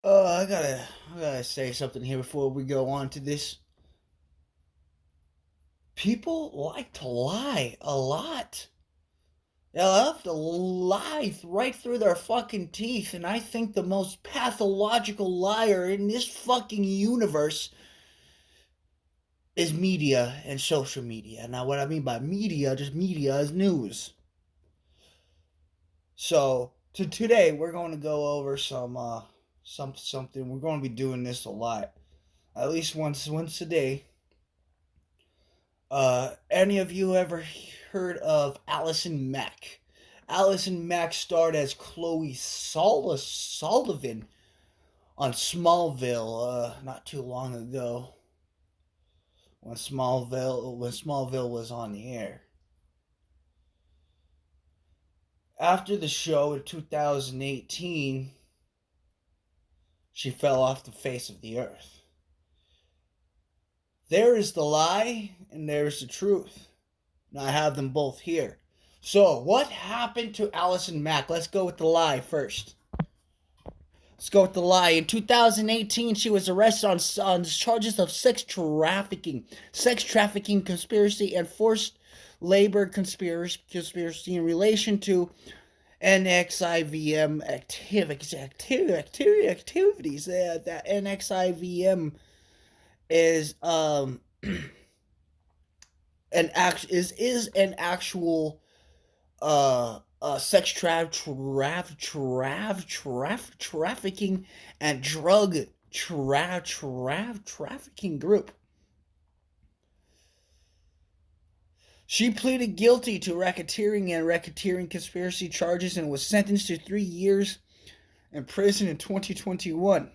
I gotta say something here before we go on to this. People like to lie a lot. They love to lie right through their fucking teeth, and I think the most pathological liar in this fucking universe is media and social media. Now, what I mean by media, just media is news. So, today we're going to go over something. We're going to be doing this a lot, at least once a day. Any of you ever heard of Allison Mack? Allison Mack starred as Chloe Sullivan on Smallville not too long ago when Smallville was on the air. After the show in 2018, she fell off the face of the earth. There is the lie and there is the truth. And I have them both here. So, what happened to Allison Mack? Let's go with the lie first. Let's go with the lie. In 2018, she was arrested on charges of sex trafficking, conspiracy, and forced labor conspiracy in relation to NXIVM activities. That NXIVM is an actual sex trafficking and drug trafficking group. She pleaded guilty to racketeering conspiracy charges and was sentenced to 3 years in prison in 2021.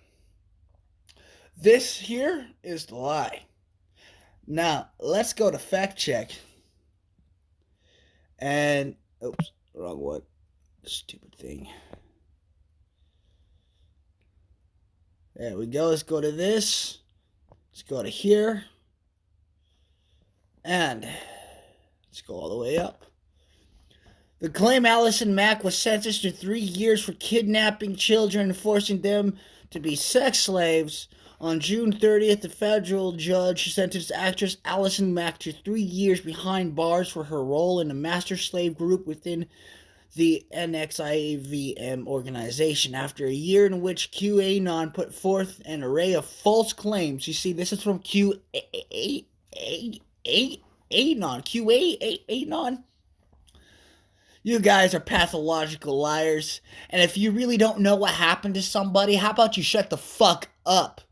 This here is the lie. Now, let's go to fact check. And, oops, wrong one. Stupid thing. There we go. Let's go to this. Let's go to here. And let's go all the way up. The claim Allison Mack was sentenced to 3 years for kidnapping children and forcing them to be sex slaves. On June 30th, the federal judge sentenced actress Allison Mack to 3 years behind bars for her role in a master slave group within the NXIVM organization. After a year in which QAnon put forth an array of false claims. You see, this is from QAnon. You guys are pathological liars. And if you really don't know what happened to somebody, how about you shut the fuck up?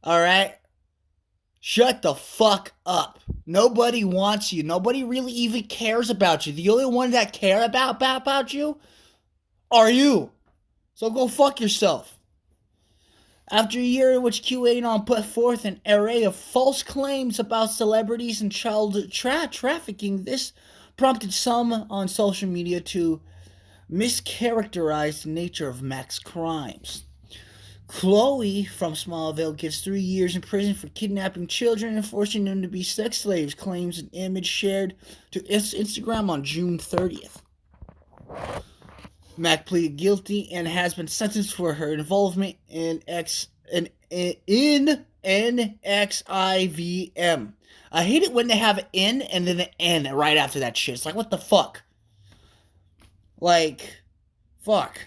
Alright? Shut the fuck up. Nobody wants you. Nobody really even cares about you. The only one that care about you are you. So go fuck yourself. After a year in which QAnon put forth an array of false claims about celebrities and child trafficking, this prompted some on social media to mischaracterize the nature of Mack's crimes. Chloe from Smallville gets 3 years in prison for kidnapping children and forcing them to be sex slaves, claims an image shared to Instagram on June 30th. Mack pleaded guilty and has been sentenced for her involvement in NXIVM. I hate it when they have an N and then an N right after that shit. It's like, what the fuck? Like, fuck.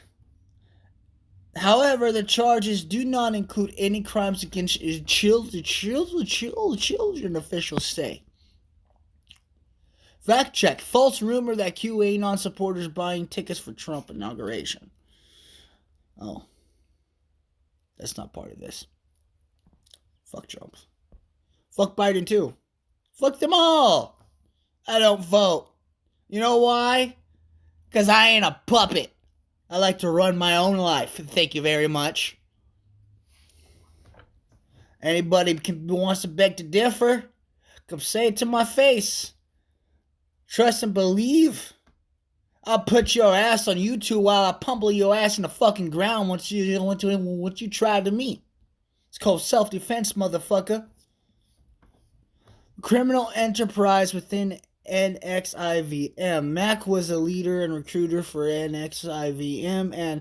However, the charges do not include any crimes against children, officials say. Fact check. False rumor that QAnon supporters buying tickets for Trump inauguration. Oh. That's not part of this. Fuck Trump. Fuck Biden too. Fuck them all. I don't vote. You know why? Because I ain't a puppet. I like to run my own life. Thank you very much. Anybody wants to beg to differ, come say it to my face. Trust and believe. I'll put your ass on YouTube while I pummel your ass in the fucking ground once you try to me. It's called self-defense, motherfucker. Criminal enterprise within NXIVM. Mack was a leader and recruiter for NXIVM and